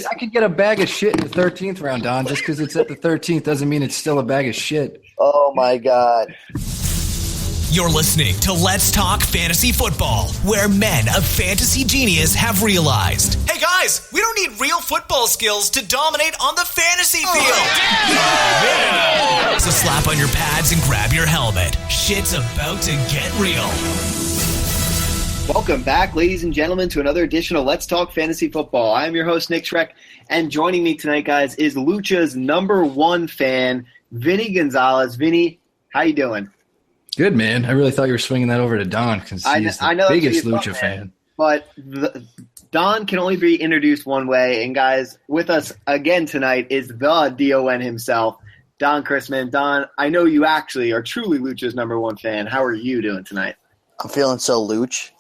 I could get a bag of shit in the 13th round, Don. Just because it's at the 13th doesn't mean it's still a bag of shit. Oh, my God. You're listening to Let's Talk Fantasy Football, where men of fantasy genius have realized, hey guys, we don't need real football skills to dominate on the fantasy field. So slap on your pads and grab your helmet. Shit's about to get real. Welcome back, ladies and gentlemen, to another edition of Let's Talk Fantasy Football. I am your host, Nick Schreck, and joining me tonight, guys, is Lucha's number one fan, Vinny Gonzalez. Vinny, how you doing? Good, man. I really thought you were swinging that over to Don because he's the biggest Lucha fan. But Don can only be introduced one way. And, guys, with us again tonight is the DON himself, Don Chrisman. Don, I know you actually are truly Lucha's number one fan. How are you doing tonight? I'm feeling so Luch.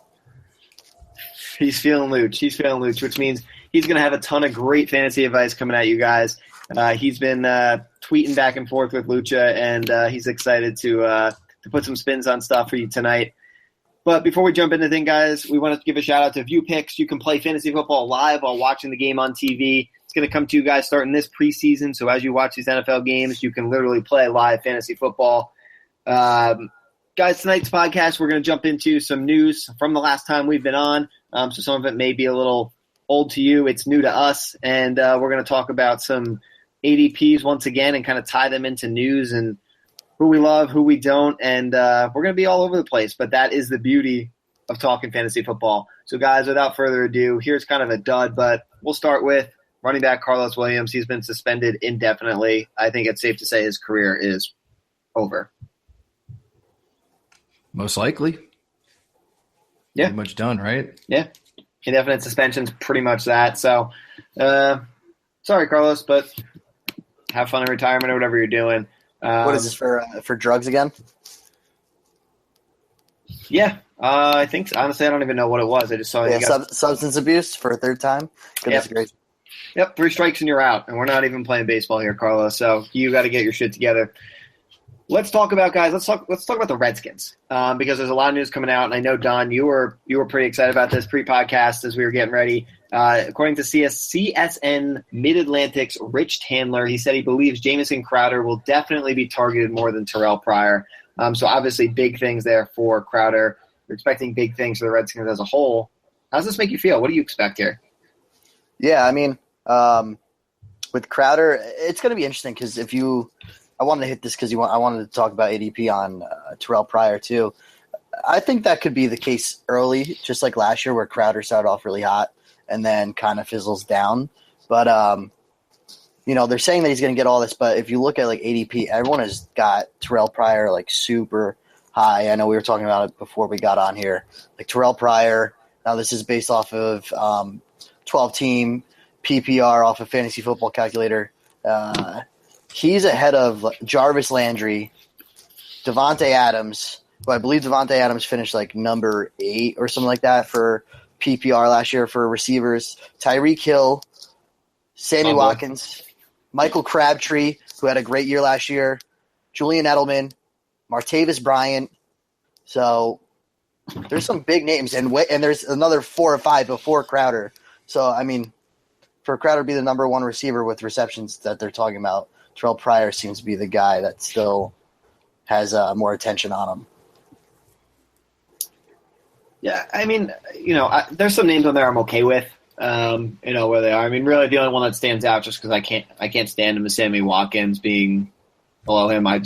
He's feeling Luch, which means he's going to have a ton of great fantasy advice coming at you guys. He's been tweeting back and forth with Lucha, and he's excited to put some spins on stuff for you tonight. But before we jump into things, guys, we want to give a shout-out to Vupiq. You can play fantasy football live while watching the game on TV. It's going to come to you guys starting this preseason, so as you watch these NFL games, you can literally play live fantasy football. Guys, tonight's podcast, we're going to jump into some news from the last time we've been on. So some of it may be a little old to you. It's new to us, and we're going to talk about some ADPs once again and kind of tie them into news and who we love, who we don't, and we're going to be all over the place, but that is the beauty of talking fantasy football. So, guys, without further ado, here's kind of a dud, but we'll start with running back Carlos Williams. He's been suspended indefinitely. I think it's safe to say his career is over. Most likely. Yeah. Pretty much done, right? Yeah. Indefinite suspension's pretty much that. So, sorry, Carlos, but have fun in retirement or whatever you're doing. What is this for drugs again? Yeah, I think so. Honestly, I don't even know what it was. I just saw it. Substance abuse for a third time. Goodness gracious. Yep, 3 strikes and you're out, and we're not even playing baseball here, Carlos. So you got to get your shit together. Let's talk about guys. Let's talk about the Redskins because there's a lot of news coming out, and I know Don, you were pretty excited about this pre-podcast as we were getting ready. According to CSN Mid-Atlantic's Rich Tandler, he said he believes Jamison Crowder will definitely be targeted more than Terrell Pryor. So obviously big things there for Crowder. We're expecting big things for the Redskins as a whole. How does this make you feel? What do you expect here? Yeah, I mean, with Crowder, it's going to be interesting because I wanted to hit this because I wanted to talk about ADP on Terrell Pryor too. I think that could be the case early, just like last year where Crowder started off really hot and then kind of fizzles down. But, they're saying that he's going to get all this, but if you look at like ADP, everyone has got Terrell Pryor like super high. I know we were talking about it before we got on here. Like Terrell Pryor, now this is based off of 12-team PPR off of Fantasy Football Calculator. He's ahead of Jarvis Landry, Devontae Adams, who I believe Devontae Adams finished like number 8 or something like that for PPR last year for receivers. Tyreek Hill, Sammy Watkins, Michael Crabtree, who had a great year last year, Julian Edelman, Martavis Bryant. So there's some big names, and there's another 4 or 5 before Crowder. So, I mean, for Crowder to be the number one receiver with receptions that they're talking about, Terrell Pryor seems to be the guy that still has more attention on him. Yeah, I mean, there's some names on there I'm okay with, where they are. I mean, really the only one that stands out just because I can't stand him is Sammy Watkins being below him. I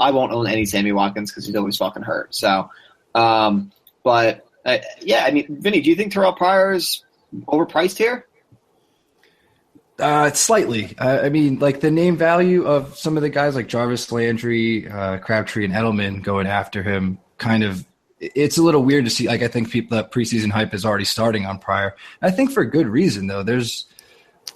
won't own any Sammy Watkins because he's always fucking hurt. So, I mean, Vinny, do you think Terrell Pryor is overpriced here? Slightly. I mean, like the name value of some of the guys like Jarvis Landry, Crabtree, and Edelman going after him kind of – it's a little weird to see. Like I think that preseason hype is already starting on Pryor. I think for good reason, though. There's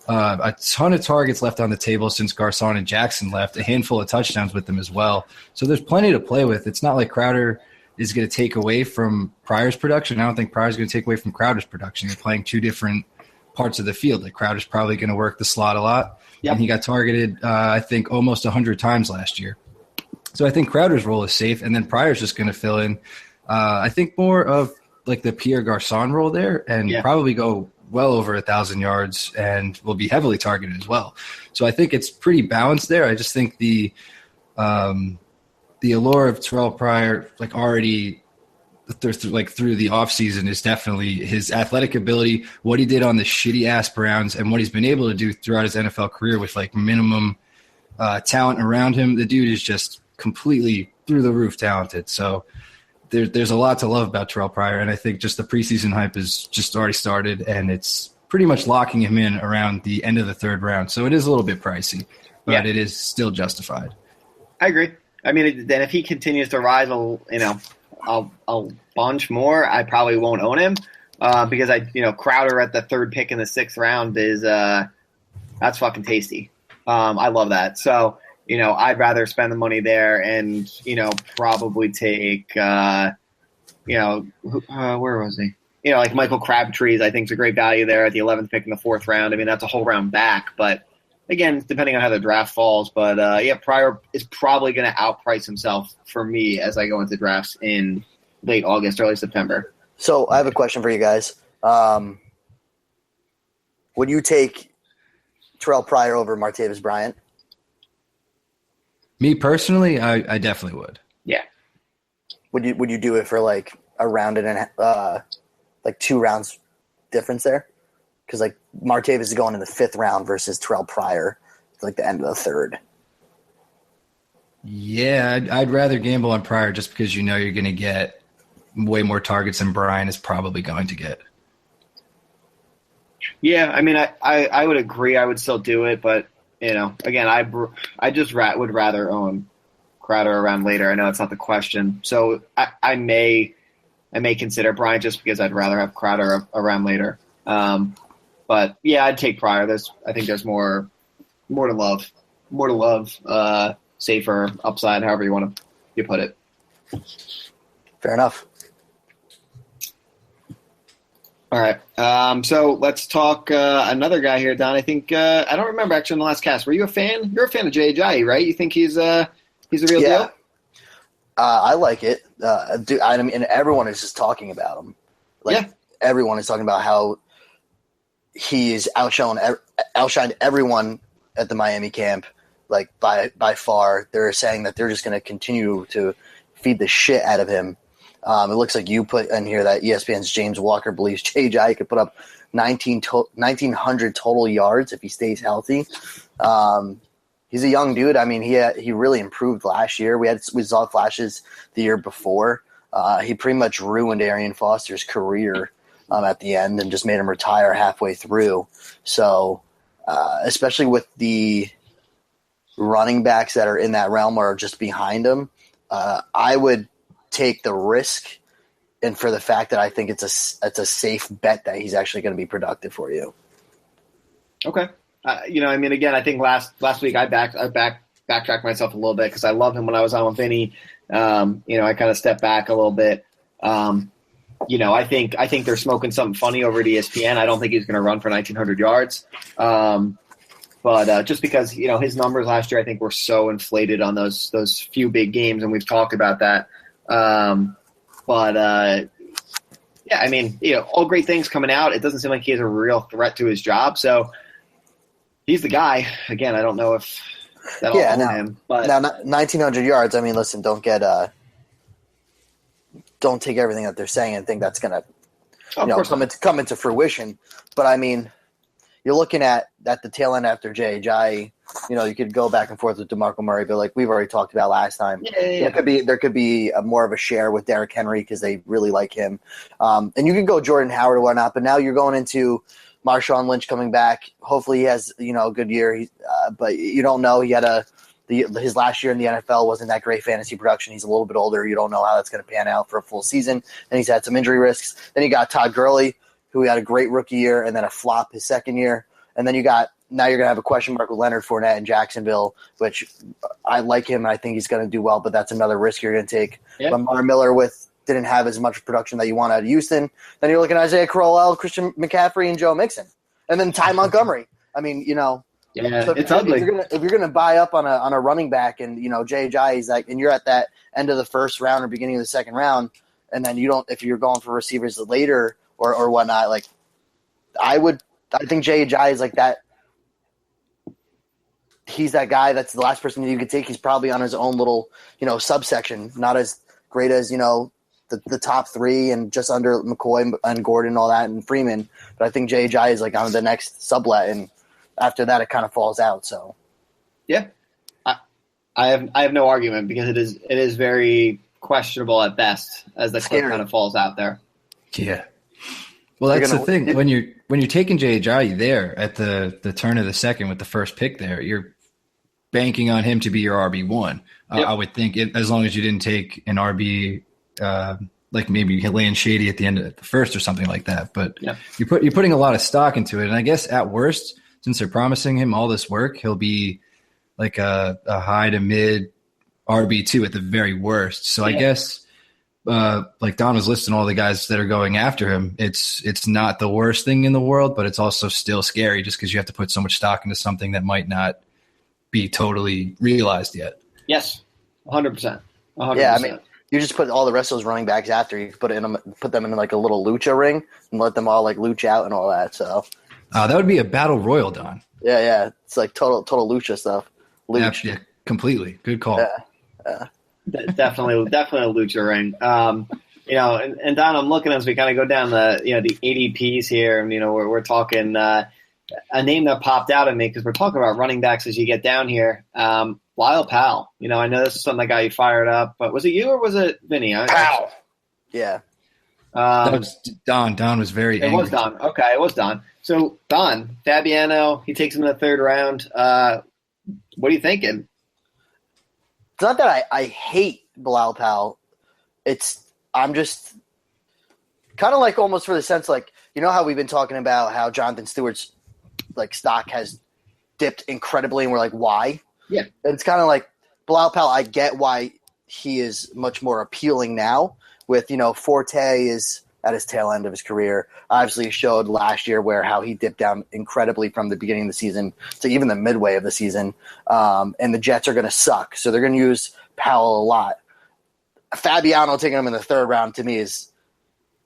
a ton of targets left on the table since Garcon and Jackson left, a handful of touchdowns with them as well. So there's plenty to play with. It's not like Crowder is going to take away from Pryor's production. I don't think Pryor's going to take away from Crowder's production. They're playing two different parts of the field. Like Crowder's probably going to work the slot a lot. Yep. And he got targeted, I think, almost 100 times last year. So I think Crowder's role is safe, and then Pryor's just going to fill in. I think more of like the Pierre Garcon role there and probably go well over 1,000 yards and will be heavily targeted as well. So I think it's pretty balanced there. I just think the allure of Terrell Pryor, like already through the offseason, is definitely his athletic ability, what he did on the shitty ass Browns, and what he's been able to do throughout his NFL career with like minimum talent around him. The dude is just completely through the roof talented. So there's a lot to love about Terrell Pryor, and I think just the preseason hype is just already started, and it's pretty much locking him in around the end of the third round. So it is a little bit pricey, but it is still justified. I agree. I mean, then if he continues to rise, a bunch more, I probably won't own him because Crowder at the third pick in the sixth round is that's fucking tasty. I love that. So, I'd rather spend the money there and, probably take, where was he? Like Michael Crabtree's, I think is a great value there at the 11th pick in the fourth round. I mean, that's a whole round back, but again, depending on how the draft falls. But, Pryor is probably going to outprice himself for me as I go into drafts in late August, early September. So I have a question for you guys. Would you take Terrell Pryor over Martavis Bryant? Me personally, I definitely would. Yeah. Would you do it for like a round and like 2 rounds difference there? Because like Martavis is going in the 5th round versus Terrell Pryor, like the end of the 3rd. Yeah, I'd rather gamble on Pryor just because you're going to get way more targets than Brian is probably going to get. Yeah, I mean, I would agree. I would still do it, but again, I just would rather own Crowder around later. I know it's not the question, so I may consider Bryant just because I'd rather have Crowder around later. But yeah, I'd take Pryor. I think there's more to love, safer upside, however you put it. Fair enough. All right. So let's talk another guy here, Don. I think I don't remember actually in the last cast. Were you a fan? You're a fan of Jay Ajayi, right? You think he's a real deal? I like it. Dude, I mean, everyone is just talking about him. Everyone is talking about how he's outshined everyone at the Miami camp, like by far. They're saying that they're just going to continue to feed the shit out of him. It looks like you put in here that ESPN's James Walker believes Jay Ajayi could put up 1,900 total yards if he stays healthy. He's a young dude. I mean, he really improved last year. We saw flashes the year before. He pretty much ruined Arian Foster's career at the end and just made him retire halfway through. So, especially with the running backs that are in that realm or just behind him, I would take the risk, and for the fact that I think it's a safe bet that he's actually going to be productive for you. Okay. I mean, again, I think last week I backtracked myself a little bit because I love him when I was on with Vinny. I kind of stepped back a little bit. I think they're smoking something funny over at ESPN. I don't think he's going to run for 1,900 yards. But just because, his numbers last year, I think were so inflated on those few big games, and we've talked about that. Yeah, I mean, all great things coming out. It doesn't seem like he has a real threat to his job. So he's the guy. Again, I don't know if that'll own him. But now, 1,900 yards, I mean, listen, don't take everything that they're saying and think that's going to come into fruition. But, I mean, you're looking at the tail end after Jay Ajayi. You could go back and forth with DeMarco Murray, but like we've already talked about last time, yeah. there could be more of a share with Derrick Henry because they really like him. And you can go Jordan Howard or whatnot, but now you're going into Marshawn Lynch coming back. Hopefully he has a good year, but you don't know. He had his last year in the NFL wasn't that great fantasy production. He's a little bit older. You don't know how that's going to pan out for a full season, and he's had some injury risks. Then you got Todd Gurley, who had a great rookie year and then a flop his second year. And then now you're going to have a question mark with Leonard Fournette in Jacksonville, which I like him and I think he's going to do well, but that's another risk you're going to take. Yeah. Lamar Miller didn't have as much production that you want out of Houston. Then you're looking at Isaiah Crowell, Christian McCaffrey, and Joe Mixon. And then Ty Montgomery. I mean, yeah, so it's ugly. If you're going to buy up on a running back and, Jay Ajayi's and you're at that end of the first round or beginning of the second round, and then if you're going for receivers later or whatnot, I think Jay Ajayi is like that. He's that guy that's the last person you could take. He's probably on his own little, subsection, not as great as, the top three and just under McCoy and Gordon and all that and Freeman. But I think Jay Ajayi is like on the next sublet, and after that it kind of falls out. So yeah, I have no argument because it is very questionable at best as the clip kind of falls out there. Yeah. Well, that's the thing. When you're taking Jay Ajayi there at the turn of the second with the first pick there, you're banking on him to be your RB1. Yep. I would think as long as you didn't take an RB like maybe Lane Shady at the end of the first or something like that. But you're putting a lot of stock into it. And I guess at worst, since they're promising him all this work, he'll be like a high to mid RB2 at the very worst. So I guess like Don was listing all the guys that are going after him. It's not the worst thing in the world, but it's also still scary just because you have to put so much stock into something that might not be totally realized yet. Yes, 100%. 100%. Yeah, I mean, you just put all the rest of those running backs after you put them in like a little lucha ring and let them all like lucha out and all that. So that would be a battle royal, Don. Yeah, it's like total lucha stuff. Yeah, completely. Good call. Yeah. Definitely a lucha ring. And Don, I'm looking as we kind of go down the ADPs here, and we're talking a name that popped out at me because we're talking about running backs as you get down here. Lyle Powell. I know this is something that got you fired up, but was it you or was it Vinny? Powell. Yeah. That was Don. Don was very angry. It was Don. Okay, it was Don. So Don, Fabiano, he takes him in the third round. What are you thinking? It's not that I hate Bilal Powell. I'm just kind of like almost for the sense like, how we've been talking about how Jonathan Stewart's like stock has dipped incredibly and we're like, why? Yeah. It's kind of like Bilal Powell. I get why he is much more appealing now with, Forte is at his tail end of his career. Obviously showed last year how he dipped down incredibly from the beginning of the season to even the midway of the season. And the Jets are going to suck. So they're going to use Powell a lot. Fabiano taking him in the third round to me is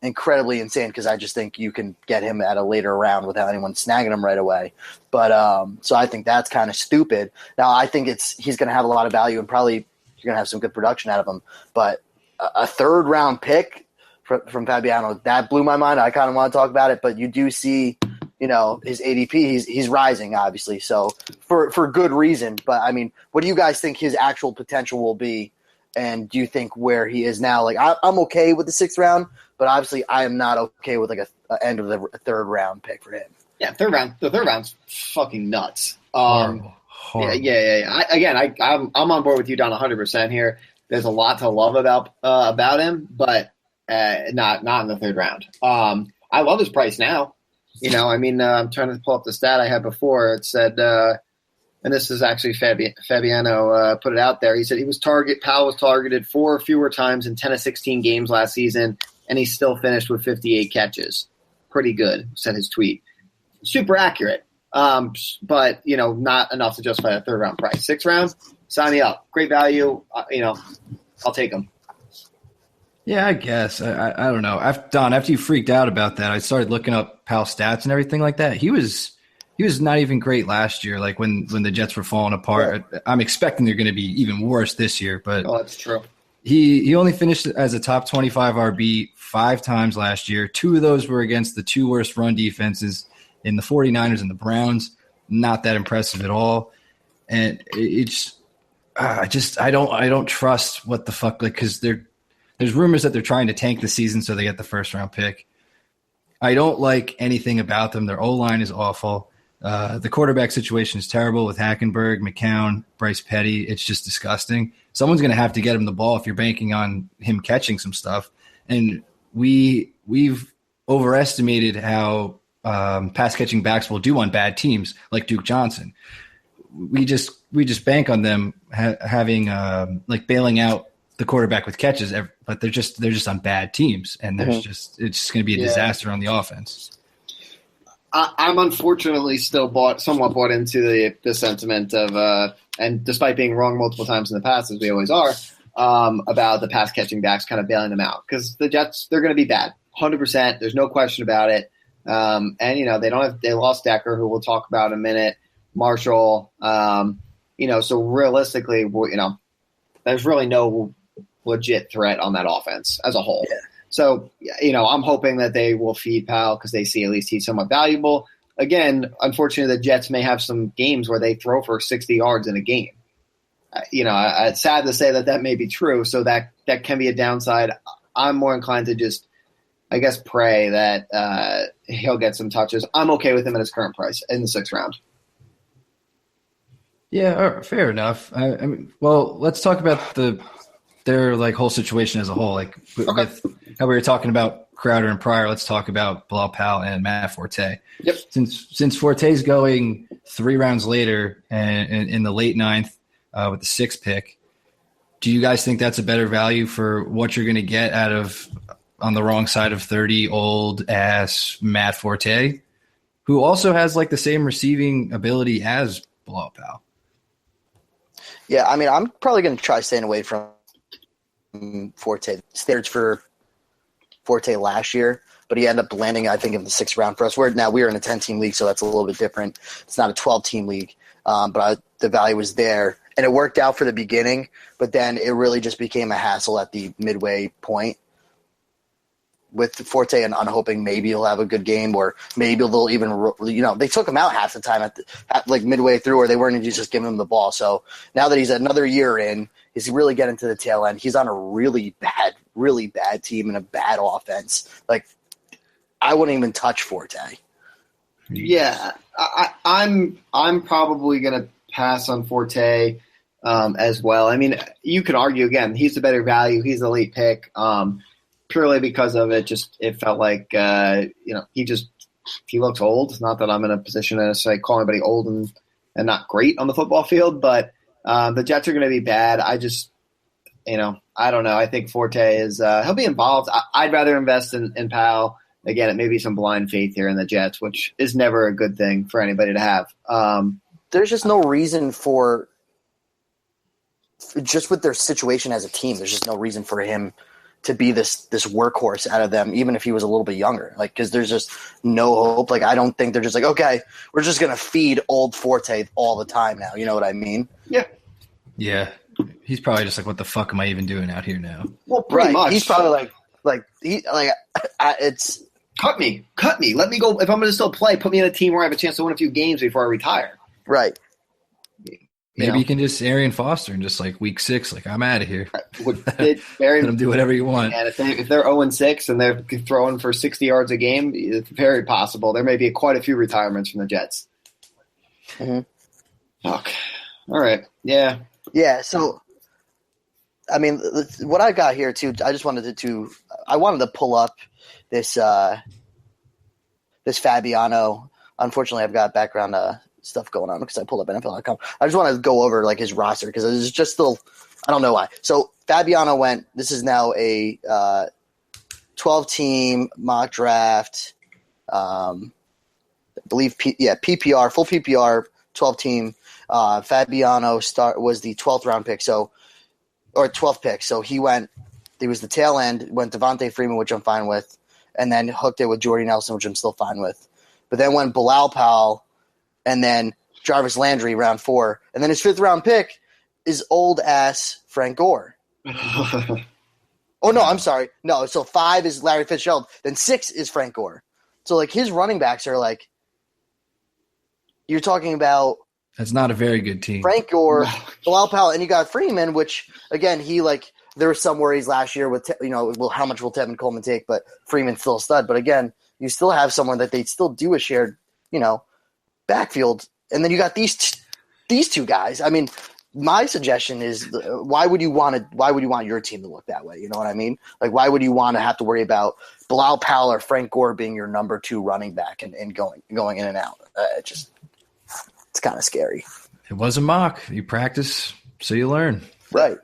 incredibly insane because I just think you can get him at a later round without anyone snagging him right away. But so I think that's kind of stupid. Now I think he's going to have a lot of value and probably you're going to have some good production out of him. But a third round pick from Fabiano, that blew my mind. I kind of want to talk about it, but you do see, his ADP, he's rising obviously. So for good reason. But I mean, what do you guys think his actual potential will be? And do you think where he is now, like I'm okay with the sixth round, but obviously I am not okay with like a end of the third round pick for him. Yeah, the third round's fucking nuts. Horrible. Yeah. I'm on board with you, Don, 100% here. There's a lot to love about him, but not in the third round. I love his price now. I'm trying to pull up the stat I had before. It said, and this is actually Fabiano put it out there. He said Powell was targeted 4 or fewer times in 10 of 16 games last season, and he still finished with 58 catches. Pretty good, said his tweet. Super accurate, but not enough to justify a third round price. Sixth round, sign me up. Great value. I'll take him. Yeah, I guess. I don't know. Don, after you freaked out about that, I started looking up Powell's stats and everything like that. He was not even great last year. Like when the Jets were falling apart, I'm expecting they're going to be even worse this year. But that's true. He only finished as a top 25 RB 5 times last year. 2 of those were against the 2 worst run defenses in the 49ers and the Browns. Not that impressive at all. And I don't trust what the fuck, like, because there's rumors that they're trying to tank the season so they get the first round pick. I don't like anything about them. Their O-line is awful. The quarterback situation is terrible with Hackenberg, McCown, Bryce Petty. It's just disgusting. Someone's going to have to get him the ball if you're banking on him catching some stuff. And we've overestimated how pass catching backs will do on bad teams like Duke Johnson. We just bank on them having like bailing out the quarterback with catches, but they're just on bad teams, and it's just going to be a disaster on the offense. I'm unfortunately still somewhat bought into the sentiment of, and despite being wrong multiple times in the past, as we always are, about the pass catching backs kind of bailing them out because the Jets, they're going to be bad, 100%. There's no question about it. And they lost Decker, who we'll talk about in a minute, Marshall. So realistically, there's really no legit threat on that offense as a whole. Yeah. So, I'm hoping that they will feed Powell because they see at least he's somewhat valuable. Again, unfortunately, the Jets may have some games where they throw for 60 yards in a game. It's sad to say that may be true, so that can be a downside. I'm more inclined to just, I guess, pray that he'll get some touches. I'm okay with him at his current price in the 6th round. Yeah, all right, fair enough. Let's talk about their whole situation as a whole. With how we were talking about Crowder and Pryor, let's talk about Bilal Powell and Matt Forte. Yep. Since Forte's going 3 rounds later and in the late 9th with the 6th pick, do you guys think that's a better value for what you're going to get out of on the wrong side of 30 old ass Matt Forte, who also has the same receiving ability as Bilal Powell? Yeah, I'm probably going to try staying away from Forte. Standards for Forte last year, but he ended up landing, I think, in the 6th round for us. We're in a 10-team league, so that's a little bit different. It's not a 12-team league, but the value was there. And it worked out for the beginning, but then it really just became a hassle at the midway point with Forte, and I'm hoping maybe he'll have a good game, or maybe they'll even, they took him out half the time at midway through, or they weren't just giving him the ball. So now that he's another year in, he's really getting to the tail end. He's on a really bad team and a bad offense. I wouldn't even touch Forte. Yeah, I'm probably going to pass on Forte as well. You could argue, again, he's the better value. He's the late pick. Purely because of it, it felt like he looks old. Not that I'm in a position to say call anybody old and not great on the football field, but the Jets are going to be bad. I just, I don't know. I think Forte is he'll be involved. I'd rather invest in Powell. Again, it may be some blind faith here in the Jets, which is never a good thing for anybody to have. There's just no reason for just with their situation as a team. There's just no reason for him to be this workhorse out of them, even if he was a little bit younger. Because there's just no hope. I don't think they're just okay, we're just going to feed old Forte all the time now. You know what I mean? Yeah. Yeah. He's probably just what the fuck am I even doing out here now? Well, pretty much. He's probably it's cut me. Let me go. If I'm going to still play, put me in a team where I have a chance to win a few games before I retire. Right. Maybe you can just Arian Foster and just week 6, I'm out of here. Let them do whatever you want. And if they're 0-6 and they're throwing for 60 yards a game, it's very possible. There may be quite a few retirements from the Jets. Mm-hmm. Okay. All right. Yeah. Yeah. So, what I got here too, I just wanted to pull up this Fabiano. Unfortunately, I've got background stuff going on because I pulled up NFL.com. I just want to go over his roster because it's just still, I don't know why. So Fabiano went, this is now a 12-team mock draft. I believe, PPR, full PPR, 12-team. Fabiano was the 12th round pick, or 12th pick. So he was the tail end, went Devontae Freeman, which I'm fine with, and then hooked it with Jordy Nelson, which I'm still fine with. But then went Bilal Powell, and then Jarvis Landry, round 4. And then his 5th round pick is old-ass Frank Gore. Oh, no, I'm sorry. No, so 5 is Larry Fitzgerald. Then 6 is Frank Gore. So, his running backs are, you're talking about – that's not a very good team. Frank Gore, Bilal Powell, and you got Freeman, which, again, he, there were some worries last year with, how much will Tevin Coleman take, but Freeman's still a stud. But, again, you still have someone that they still do a shared, backfield, and then you got these two guys. My suggestion is, why would you want your team to look that way? You know what I mean? Why would you want to have to worry about Bilal Powell or Frank Gore being your number 2 running back and going in and out? It's kind of scary. It was a mock. You practice, so you learn. Right.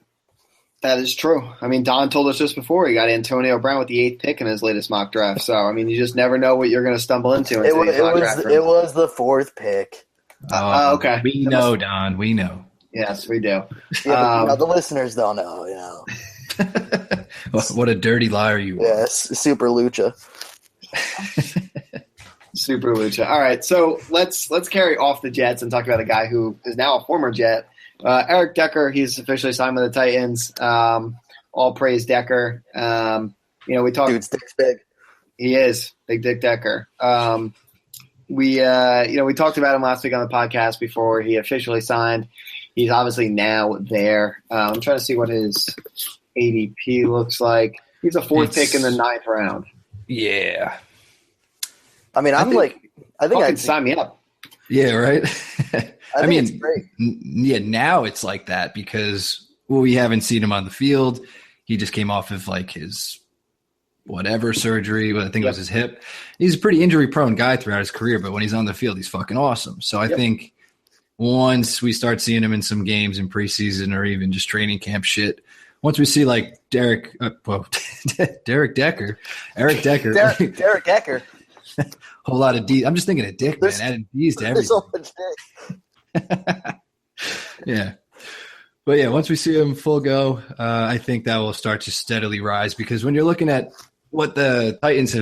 That is true. Don told us just before he got Antonio Brown with the 8th pick in his latest mock draft. So, you just never know what you're going to stumble into. It was the 4th pick. Okay. We know, Don. We know. Yes, we do. Yeah, the listeners don't know, What a dirty liar you are. Yes, super lucha. Super Lucha. All right, so let's carry off the Jets and talk about a guy who is now a former Jet. Eric Decker, he's officially signed with the Titans. All praise Decker. We talked. Dude's dick's big. He is Big Dick Decker. We talked about him last week on the podcast before he officially signed. He's obviously now there. I'm trying to see what his ADP looks like. He's a fourth pick in the 9th round. Yeah. I mean, I think I'd sign me up. Yeah, right. I mean, it's great. Now it's like that because we haven't seen him on the field. He just came off of like his whatever surgery. I think it was his hip. He's a pretty injury-prone guy throughout his career, but when he's on the field, he's fucking awesome. So I think once we start seeing him in some games in preseason or even just training camp shit, once we see like Derek Decker, whole lot of D. I'm just thinking of Dick, man. Adding D's to everything. So much Dick. Yeah. But yeah, once we see him full go, I think that will start to steadily rise because when you're looking at what the Titans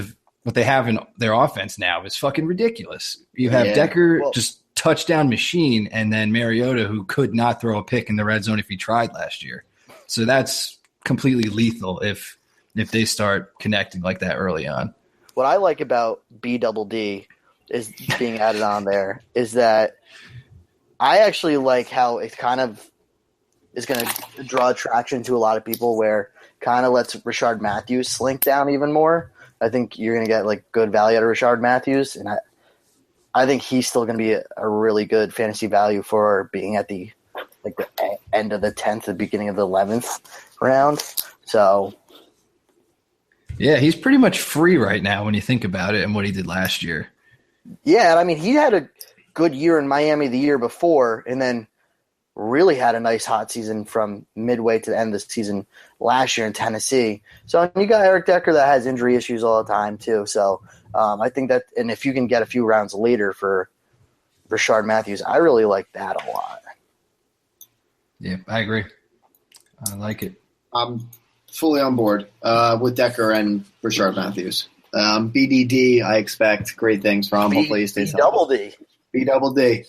what they have in their offense now is fucking ridiculous. You have Decker, just touchdown machine, and then Mariota, who could not throw a pick in the red zone if he tried last year. So that's completely lethal if they start connecting like that early on. What I like about BDD is being added on there is that I actually like how it kind of is going to draw attraction to a lot of people where kind of lets Rashard Matthews slink down even more. I think you're going to get like good value out of Rashard Matthews, and I think he's still going to be a really good fantasy value for being at the end of the 10th, the beginning of the 11th round. So yeah, he's pretty much free right now when you think about it and what he did last year. Yeah, and I mean, he had a good year in Miami the year before and then really had a nice hot season from midway to the end of the season last year in Tennessee. So you got Eric Decker that has injury issues all the time too. So I think that, and if you can get a few rounds later for Rashard Matthews, I really like that a lot. Yeah, I agree. I like it. I'm fully on board with Decker and Rashard Matthews. BDD, I expect great things from. Hopefully he stays healthy. B-double-D.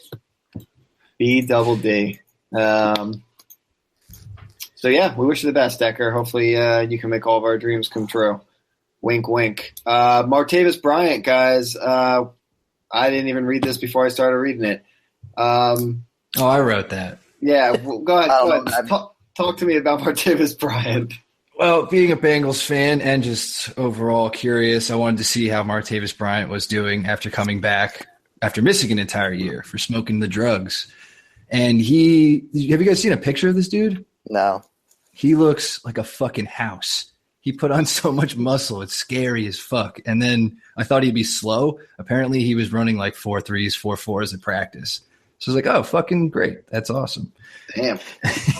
So, yeah, we wish you the best, Decker. Hopefully you can make all of our dreams come true. Wink, wink. Martavis Bryant, guys. I didn't even read this before I started reading it. I wrote that. Yeah, well, go ahead. Talk to me about Martavis Bryant. Well, being a Bengals fan and just overall curious, I wanted to see how Martavis Bryant was doing after coming back, after missing an entire year for smoking the drugs. And have you guys seen a picture of this dude? No. He looks like a fucking house. He put on so much muscle. It's scary as fuck. And then I thought he'd be slow. Apparently he was running like 4.3s, 4.4s at practice. So I was like, oh, fucking great. That's awesome. Damn.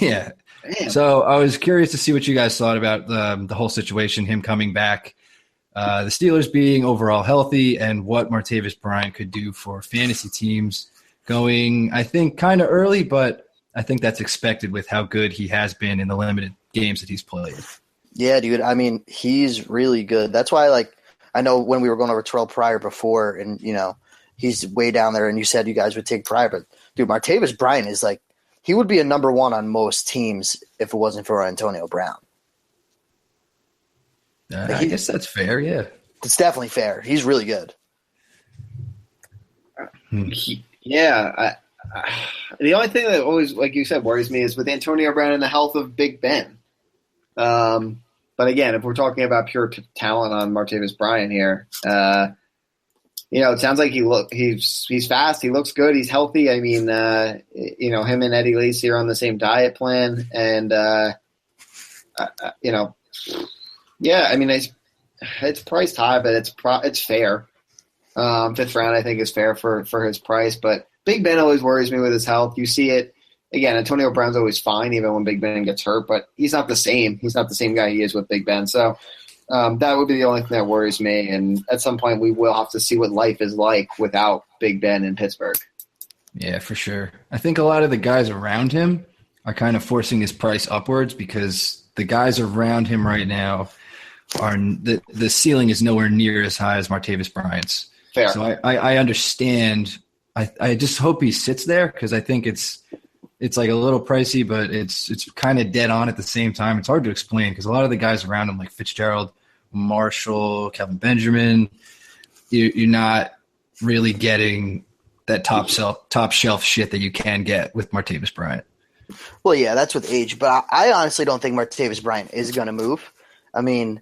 Yeah. Damn. So I was curious to see what you guys thought about the whole situation, him coming back, the Steelers being overall healthy, and what Martavis Bryant could do for fantasy teams going, I think, kind of early, but I think that's expected with how good he has been in the limited games that he's played. Yeah, dude. I mean, he's really good. That's why, I know when we were going over Terrell Pryor before, and, he's way down there, and you said you guys would take Pryor, but, dude, Martavis Bryant is he would be a number one on most teams if it wasn't for Antonio Brown. I guess that's fair, yeah. It's definitely fair. He's really good. Yeah. The only thing that always, like you said, worries me is with Antonio Brown and the health of Big Ben. But again, if we're talking about pure talent on Martavis Bryant here, it sounds like he's fast. He looks good. He's healthy. I mean, him and Eddie Lacy are on the same diet plan, and yeah. I mean, it's priced high, but it's fair. 5th round, I think, is fair for his price. But Big Ben always worries me with his health. You see it again. Antonio Brown's always fine, even when Big Ben gets hurt. But he's not the same. He's not the same guy he is with Big Ben. So. That would be the only thing that worries me, and at some point we will have to see what life is like without Big Ben in Pittsburgh. Yeah, for sure. I think a lot of the guys around him are kind of forcing his price upwards because the guys around him right now the ceiling is nowhere near as high as Martavis Bryant's. Fair. So I understand. I just hope he sits there because I think it's like a little pricey, but it's kind of dead on at the same time. It's hard to explain because a lot of the guys around him, like Fitzgerald, Marshall, Kelvin Benjamin, you're not really getting that top shelf shit that you can get with Martavis Bryant. Well, yeah, that's with age, but I honestly don't think Martavis Bryant is going to move. I mean,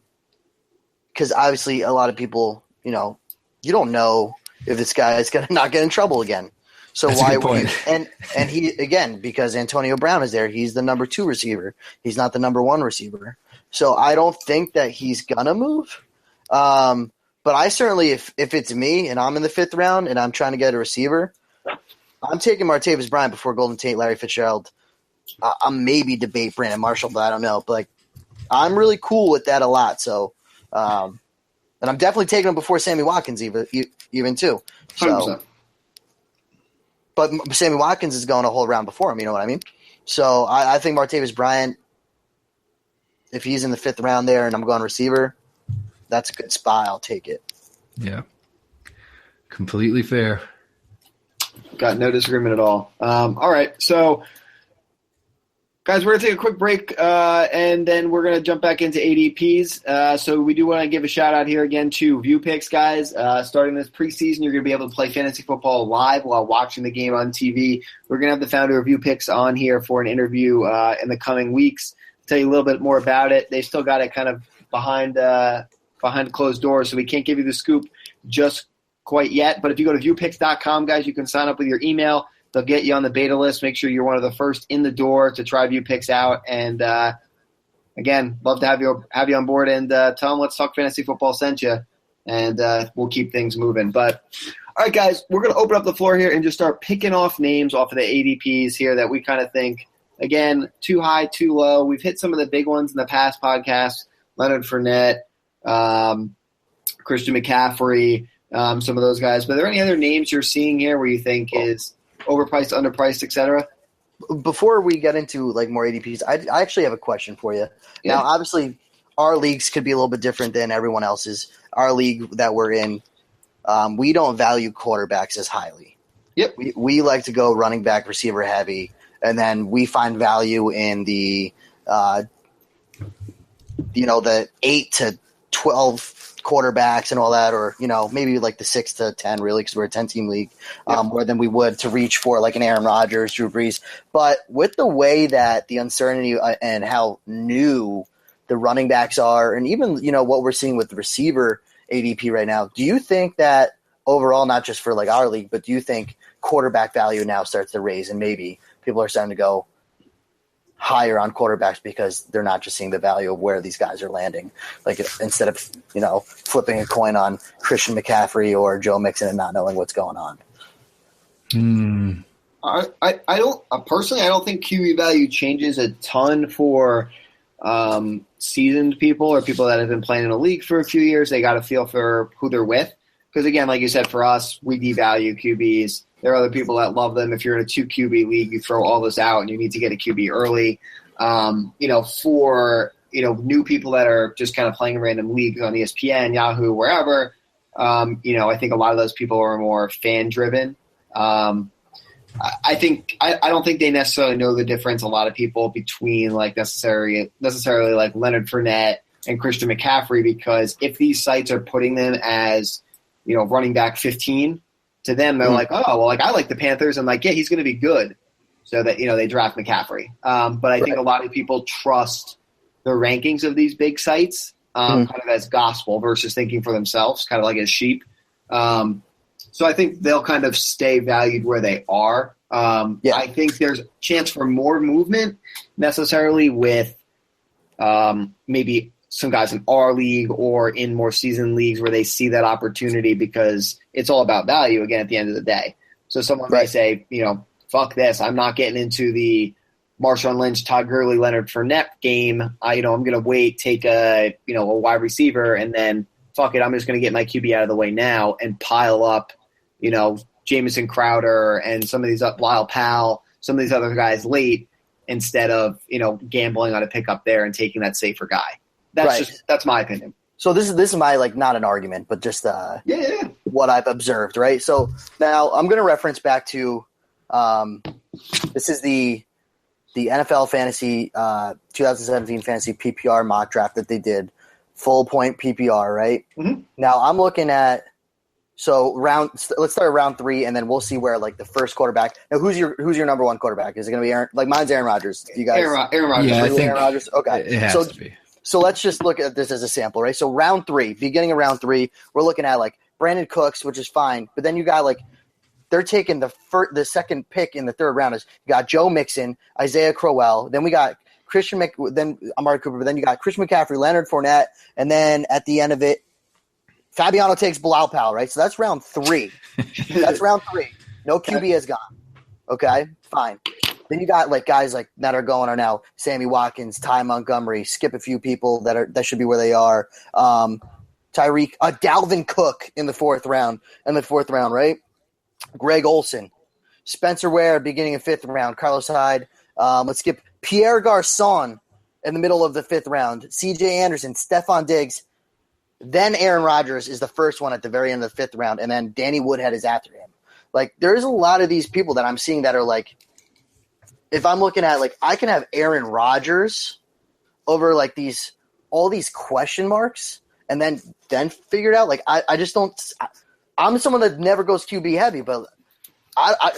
because obviously a lot of people, you don't know if this guy is going to not get in trouble again. So that's why a good point. And he, again, because Antonio Brown is there, he's the number 2 receiver. He's not the number 1 receiver. So I don't think that he's going to move. But I certainly, if it's me and I'm in the 5th round and I'm trying to get a receiver, I'm taking Martavis Bryant before Golden Tate, Larry Fitzgerald. I'm maybe debate Brandon Marshall, but I don't know. But I'm really cool with that a lot. So, and I'm definitely taking him before Sammy Watkins even too. So, 100%. But Sammy Watkins is going a whole round before him. You know what I mean? So I think Martavis Bryant, if he's in the 5th round there and I'm going receiver, that's a good spot. I'll take it. Yeah. Completely fair. Got no disagreement at all. All right. So, guys, we're going to take a quick break, and then we're going to jump back into ADPs. So we do want to give a shout-out here again to Vupiq, guys. Starting this preseason, you're going to be able to play fantasy football live while watching the game on TV. We're going to have the founder of Vupiq on here for an interview in the coming weeks to tell you a little bit more about it. They still got it kind of behind closed doors, so we can't give you the scoop just quite yet. But if you go to Vupiq.com, guys, you can sign up with your email. They'll get you on the beta list. Make sure you're one of the first in the door to try Vupiq out. And, again, love to have you on board and tell them Let's Talk Fantasy Football sent you, and we'll keep things moving. But, all right, guys, we're going to open up the floor here and just start picking off names off of the ADPs here that we kind of think, again, too high, too low. We've hit some of the big ones in the past podcasts, Leonard Fournette, Christian McCaffrey, some of those guys. But are there any other names you're seeing here where you think is overpriced, underpriced, etc.? Before we get into like more ADPs, I actually have a question for you. Yeah. Now, obviously, our leagues could be a little bit different than everyone else's. Our league that we're in, we don't value quarterbacks as highly. Yep. We like to go running back, receiver heavy, and then we find value in the the 8 to 12 quarterbacks and all that, or maybe like the 6 to 10 really, because we're a 10-team league, more than we would to reach for like an Aaron Rodgers, Drew Brees. But with the way that the uncertainty and how new the running backs are, and even what we're seeing with the receiver ADP right now, do you think that overall, not just for like our league, but do you think quarterback value now starts to raise and maybe people are starting to go higher on quarterbacks because they're not just seeing the value of where these guys are landing? Like instead of, flipping a coin on Christian McCaffrey or Joe Mixon and not knowing what's going on. I don't personally, I don't think QB value changes a ton for seasoned people or people that have been playing in a league for a few years. They got a feel for who they're with. Because again, like you said, for us, we devalue QBs. There are other people that love them. If you're in a 2 QB league, you throw all this out and you need to get a QB early. For new people that are just kind of playing random leagues on ESPN, Yahoo, wherever, I think a lot of those people are more fan driven. I don't think they necessarily know the difference. A lot of people between like necessarily like Leonard Fournette and Christian McCaffrey, because if these sites are putting them as running back 15. To them, they're like, oh, well, like I like the Panthers. I'm like, yeah, he's going to be good. So that, they draft McCaffrey. But I think a lot of people trust the rankings of these big sites kind of as gospel versus thinking for themselves, kind of like as sheep. So I think they'll kind of stay valued where they are. I think there's a chance for more movement necessarily with maybe some guys in our league or in more seasoned leagues where they see that opportunity, because it's all about value again at the end of the day. So someone may say, fuck this, I'm not getting into the Marshawn Lynch, Todd Gurley, Leonard Fournette game. I'm going to wait, take a wide receiver, and then fuck it, I'm just going to get my QB out of the way now and pile up, Jamison Crowder and some of these Lyle Powell, some of these other guys late, instead of, gambling on a pickup there and taking that safer guy. That's my opinion. So this is my not an argument, but just what I've observed, right? So now I'm going to reference back to this is the NFL Fantasy 2017 Fantasy PPR mock draft that they did, full point PPR, right? Mm-hmm. Now I'm looking at let's start at round 3, and then we'll see where the first quarterback. Now who's your number one quarterback? Is it going to be Aaron? Mine's Aaron Rodgers. You guys, Aaron Rodgers. Yeah, I think Aaron Rodgers. Okay, it has to be. So let's just look at this as a sample, right? So round 3, beginning of round 3, we're looking at Brandon Cooks, which is fine, but then you got they're taking the second pick in the third round. Is you got Joe Mixon, Isaiah Crowell, then we got then Amari Cooper, but then you got Christian McCaffrey, Leonard Fournette, and then at the end of it, Fabiano takes Bilal Powell, right? So that's round 3. That's round 3. No QB is gone. Okay, fine. Then you got guys that are going are now Sammy Watkins, Ty Montgomery, skip a few people that should be where they are. Tyreek, Dalvin Cook in the fourth round, right? Greg Olsen, Spencer Ware, beginning of 5th round, Carlos Hyde. Let's skip Pierre Garçon in the middle of the 5th round, C.J. Anderson, Stephon Diggs. Then Aaron Rodgers is the first one at the very end of the 5th round, and then Danny Woodhead is after him. There's a lot of these people that I'm seeing that are if I'm looking at I can have Aaron Rodgers over all these question marks, and then figure it out. I just don't. I'm someone that never goes QB heavy, but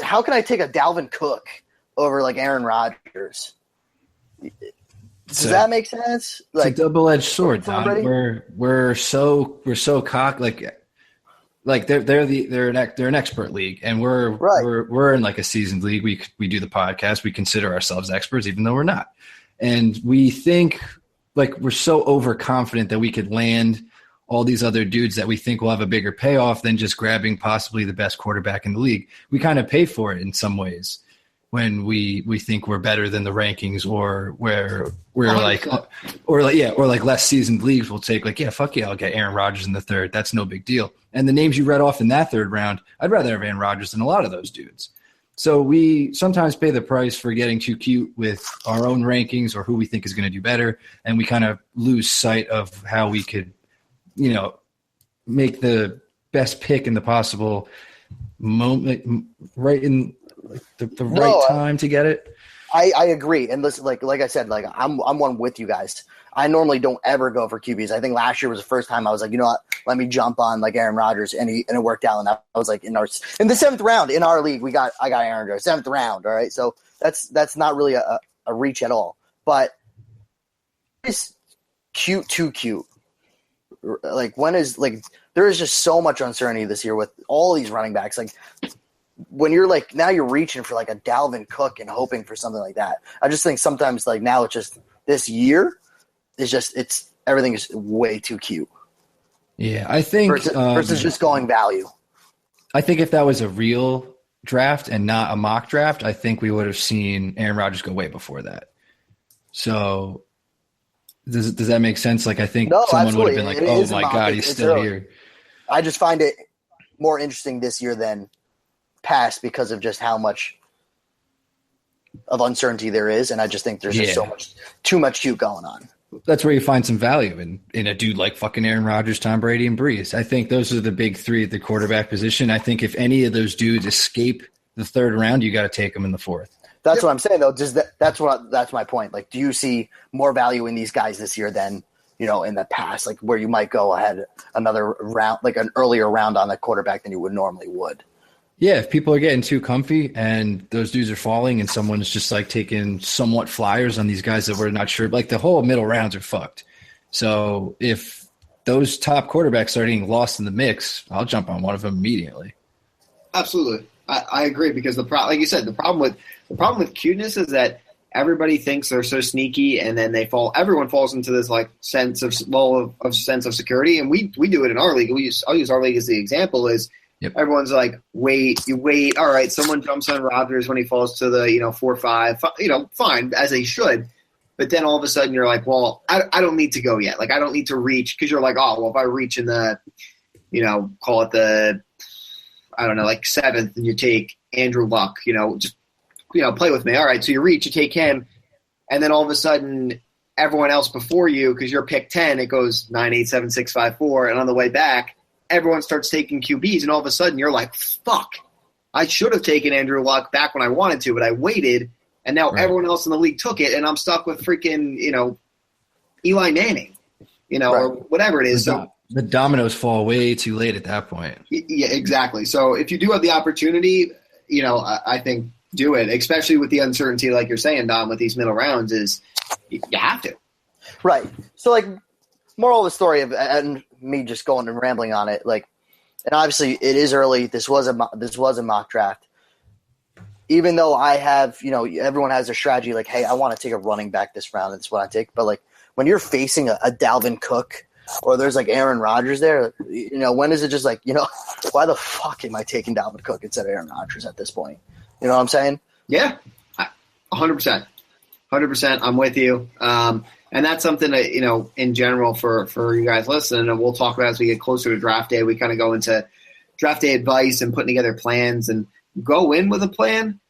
how can I take a Dalvin Cook over Aaron Rodgers? Does that make sense? It's a double-edged sword, Don. We're so cock they're an expert league, and we're in a seasoned league. We do the podcast. We consider ourselves experts, even though we're not, and we think we're so overconfident that we could land all these other dudes that we think will have a bigger payoff than just grabbing possibly the best quarterback in the league. We kind of pay for it in some ways when we think we're better than the rankings, or where we're less seasoned leagues will take fuck yeah, I'll get Aaron Rodgers in the 3rd. That's no big deal. And the names you read off in that 3rd round, I'd rather have Aaron Rodgers than a lot of those dudes. So we sometimes pay the price for getting too cute with our own rankings or who we think is going to do better, and we kind of lose sight of how we could make the best pick in the possible moment, right in the right time to get it. I agree, and listen, like I said, I'm one with you guys. I normally don't ever go for QBs. I think last year was the first time I was you know what, let me jump on Aaron Rodgers, and it worked out. And I was in the 7th round in our league, I got Aaron Rodgers, 7th round. All right, so that's not really a reach at all, but it's too cute. There is just so much uncertainty this year with all these running backs. When you're now you're reaching for a Dalvin Cook and hoping for something like that. I just think sometimes now it's just this year is just everything is way too cute. Yeah, I think versus just going value. I think if that was a real draft and not a mock draft, I think we would have seen Aaron Rodgers go way before that. So does that make sense? I think someone absolutely. would have been oh my God, he's still here. I just find it more interesting this year than past because of just how much of uncertainty there is, and I just think there's just too much cute going on. That's where you find some value in a dude like fucking Aaron Rodgers, Tom Brady, and Breeze. I think those are the big 3 at the quarterback position. I think if any of those dudes escape the 3rd round, you got to take them in the 4th. That's what I'm saying, though. That's my point. Do you see more value in these guys this year than in the past, where you might go ahead another round, an earlier round on the quarterback than you would? Yeah, if people are getting too comfy and those dudes are falling and someone's just taking somewhat flyers on these guys that we're not sure, the whole middle rounds are fucked. So if those top quarterbacks start getting lost in the mix, I'll jump on one of them immediately. Absolutely. I agree because like you said, the problem with cuteness is that everybody thinks they're so sneaky and then everyone falls into this sense of sense of security. And we do it in our league. I'll use our league as the example is, yep. Everyone's wait. All right, someone jumps on Rodgers when he falls to the 4-5. Fine, as they should. But then all of a sudden you're well, I don't need to go yet. I don't need to reach because you're oh, well, if I reach in the, call it the, I don't know, 7th, and you take Andrew Luck. Just play with me. All right, so you reach, you take him, and then all of a sudden everyone else before you, because you're pick 10, it goes 9, 8, 7, 6, 5, 4, and on the way back, everyone starts taking QBs, and all of a sudden you're like, fuck, I should have taken Andrew Luck back when I wanted to, but I waited, and now everyone else in the league took it, and I'm stuck with freaking, Eli Manning, or whatever it is. So the dominoes fall way too late at that point. Yeah, exactly. So if you do have the opportunity, I think do it, especially with the uncertainty, like you're saying, Don, with these middle rounds, is you have to. Right. So, like, moral of the story of and me just going and rambling on it, like, and obviously it is early. This was a mock draft. Even though I have, everyone has their strategy, like, hey, I want to take a running back this round, and that's what I take. But like when you're facing a Dalvin Cook or there's like Aaron Rodgers there, when is it just like, why the fuck am I taking Dalvin Cook instead of Aaron Rodgers at this point? You know what I'm saying? Yeah, 100%. 100%. I'm with you. And that's something that, in general for you guys listening, and we'll talk about as we get closer to draft day. We kind of go into draft day advice and putting together plans, and go in with a plan,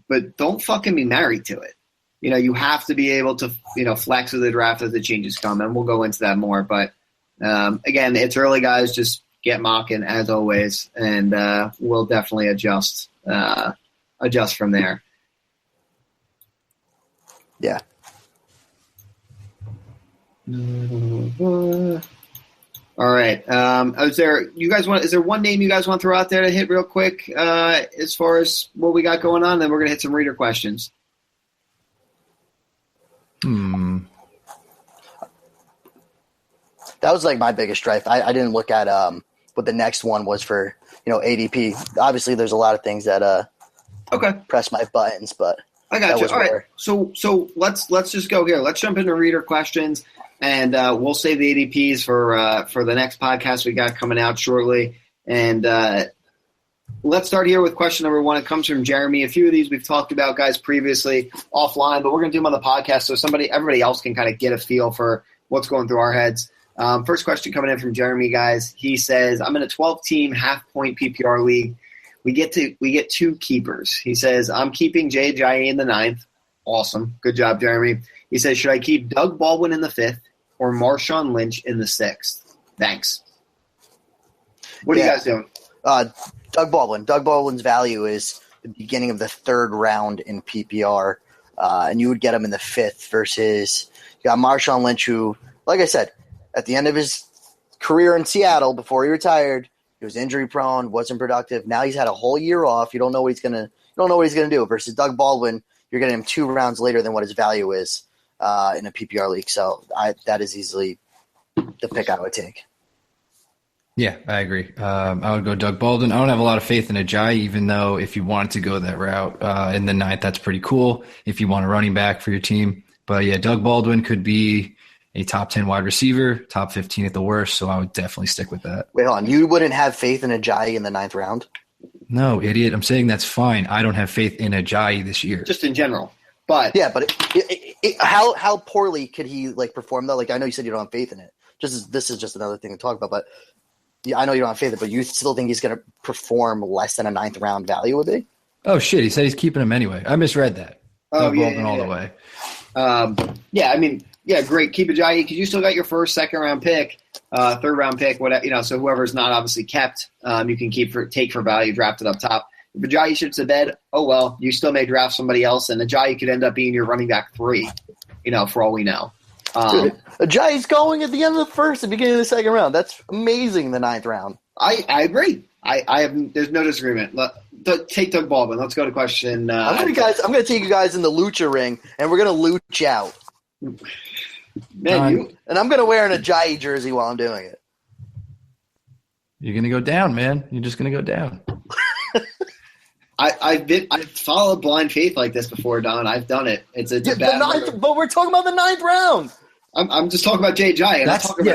but don't fucking be married to it. You have to be able to, flex with the draft as the changes come, and we'll go into that more. But again, it's early, guys. Just get mocking as always, and we'll definitely adjust from there. Yeah. All right. Is there one name you guys want to throw out there to hit real quick as far as what we got going on? Then we're going to hit some reader questions. That was like my biggest strife. I didn't look at what the next one was for, ADP. Obviously, there's a lot of things that press my buttons, but I got you. All right. So let's just go here. Let's jump into reader questions, and we'll save the ADPs for the next podcast we got coming out shortly. And let's start here with question number 1. It comes from Jeremy. A few of these we've talked about, guys, previously offline, but we're going to do them on the podcast so everybody else can kind of get a feel for what's going through our heads. First question coming in from Jeremy, guys. He says, I'm in a 12-team half-point PPR league. We get 2 keepers. He says, I'm keeping Jay Ajayi in the 9th. Awesome. Good job, Jeremy. He says, should I keep Doug Baldwin in the 5th or Marshawn Lynch in the 6th? Thanks. What are you guys doing? Doug Baldwin. Doug Baldwin's value is the beginning of the 3rd round in PPR, and you would get him in the 5th versus you got Marshawn Lynch, who, like I said, at the end of his career in Seattle before he retired, he was injury prone, wasn't productive. Now he's had a whole year off. You don't know what he's gonna do. Versus Doug Baldwin, you're getting him 2 rounds later than what his value is in a PPR league. So that is easily the pick I would take. Yeah, I agree. I would go Doug Baldwin. I don't have a lot of faith in Ajayi, even though if you wanted to go that route in the 9th, that's pretty cool if you want a running back for your team. But yeah, Doug Baldwin could be a top 10 wide receiver, top 15 at the worst, so I would definitely stick with that. Wait, hold on. You wouldn't have faith in Ajayi in the 9th round? No, idiot. I'm saying that's fine. I don't have faith in Ajayi this year. Just in general. But yeah, but how poorly could he perform though? Like, I know you said you don't have faith in it. This is just another thing to talk about, but I know you don't have faith in it, but you still think he's going to perform less than a 9th round value would be? Oh, shit. He said he's keeping him anyway. I misread that. Oh, yeah, all the way. Yeah, great. Keep Ajayi because you still got your 1st, 2nd round pick, 3rd round pick, whatever. So whoever's not obviously kept, you can take for value, drafted up top. If Ajayi shits the bed, oh well, you still may draft somebody else, and Ajayi could end up being your running back 3. For all we know. Dude, Ajayi's going at the end of the 1st, the beginning of the 2nd round. That's amazing. The 9th round. I agree. I have. There's no disagreement. Take Doug Baldwin. Let's go to question. I'm going to take you guys in the lucha ring, and we're going to lucha out. Man, and I'm going to wear an Ajayi jersey while I'm doing it. You're going to go down, man. You're just going to go down. I've followed blind faith like this before, Don. I've done it. It's a bad but we're talking about the 9th round. I'm just talking about Jay Ajayi.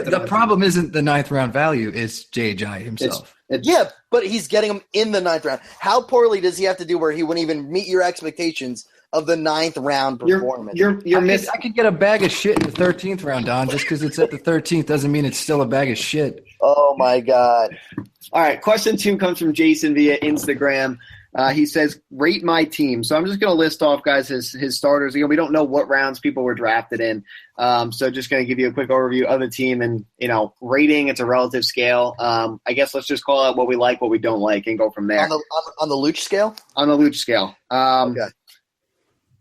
The problem isn't the 9th round value. It's Jay Ajayi himself. Yeah, but he's getting him in the 9th round. How poorly does he have to do where he wouldn't even meet your expectations of the 9th round performance? I could get a bag of shit in the 13th round, Don. Just because it's at the 13th doesn't mean it's still a bag of shit. Oh, my God. All right, question 2 comes from Jason via Instagram. He says, rate my team. So I'm just going to list off, guys, his starters. We don't know what rounds people were drafted in. So just going to give you a quick overview of the team. And, rating, it's a relative scale. I guess let's just call out what we like, what we don't like, and go from there. On the Luch scale? On the Luch scale. Okay.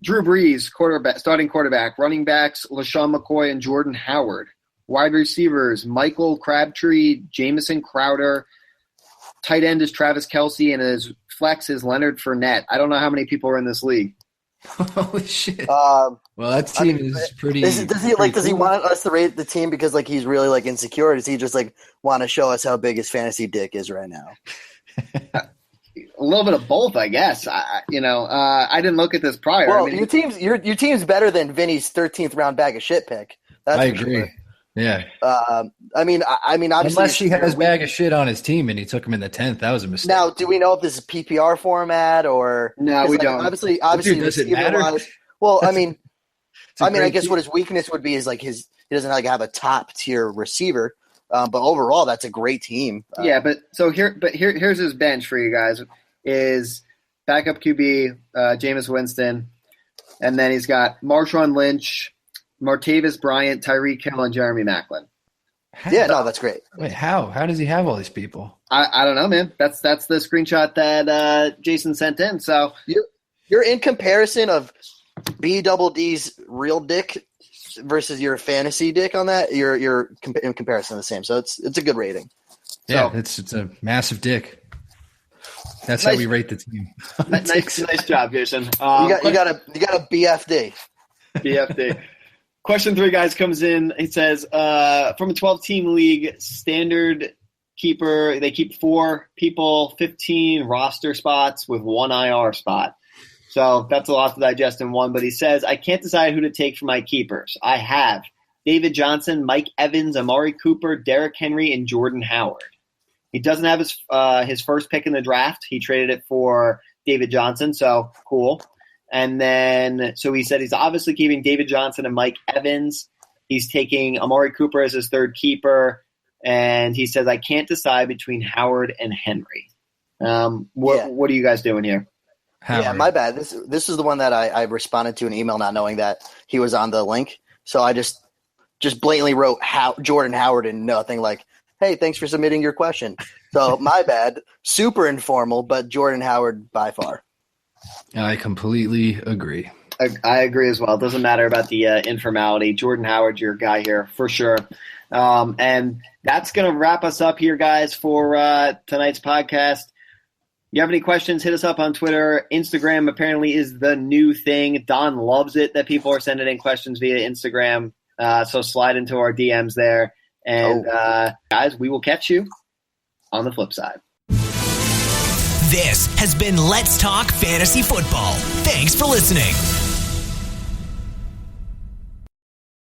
Drew Brees, starting quarterback. Running backs, LaShawn McCoy and Jordan Howard. Wide receivers, Michael Crabtree, Jamison Crowder. Tight end is Travis Kelce, and his flex is Leonard Fournette. I don't know how many people are in this league. Holy shit! Well, that team is pretty. Does he want us to rate the team because he's really insecure? Or does he just want to show us how big his fantasy dick is right now? A little bit of both, I guess. I didn't look at this prior. Well, your team's better than Vinny's 13th round bag of shit pick. I agree. Sure. Yeah. I mean, obviously, unless he has a bag of shit on his team and he took him in the 10th, that was a mistake. Now, do we know if this is PPR format or no? We don't. Obviously, does it matter? Well, I guess what his weakness would be is he doesn't have a top tier receiver. But overall, that's a great team. Here's his bench for you guys: is backup QB Jameis Winston, and then he's got Marshawn Lynch, Martavis Bryant, Tyreek Hill, and Jeremy Maclin. Yeah, no, that's great. Wait, how? How does he have all these people? I don't know, man. That's the screenshot that Jason sent in. So you're in comparison of BDD's real dick versus your fantasy dick on that. You're in comparison the same. So it's a good rating. Yeah, so, it's a massive dick. That's how we rate the team. nice job, Jason. You got a BFD. BFD. Question 3, guys, comes in. It says, from a 12-team league, standard keeper, they keep 4 people, 15 roster spots with 1 IR spot. So that's a lot to digest in one. But he says, I can't decide who to take for my keepers. I have David Johnson, Mike Evans, Amari Cooper, Derrick Henry, and Jordan Howard. He doesn't have his first pick in the draft. He traded it for David Johnson, so cool. And then, so he said he's obviously keeping David Johnson and Mike Evans. He's taking Amari Cooper as his third keeper. And he says, I can't decide between Howard and Henry. What are you guys doing here? Howard. Yeah, my bad. This is the one that I responded to an email not knowing that he was on the link. So I just blatantly wrote Jordan Howard and nothing hey, thanks for submitting your question. So my bad. Super informal, but Jordan Howard by far. I completely agree. I agree as well. It doesn't matter about the informality. Jordan Howard, your guy here for sure. And that's going to wrap us up here, guys, for tonight's podcast. You have any questions, hit us up on Twitter. Instagram apparently is the new thing. Don loves it that people are sending in questions via Instagram. So slide into our DMs there. And guys, we will catch you on the flip side. This has been Let's Talk Fantasy Football. Thanks for listening.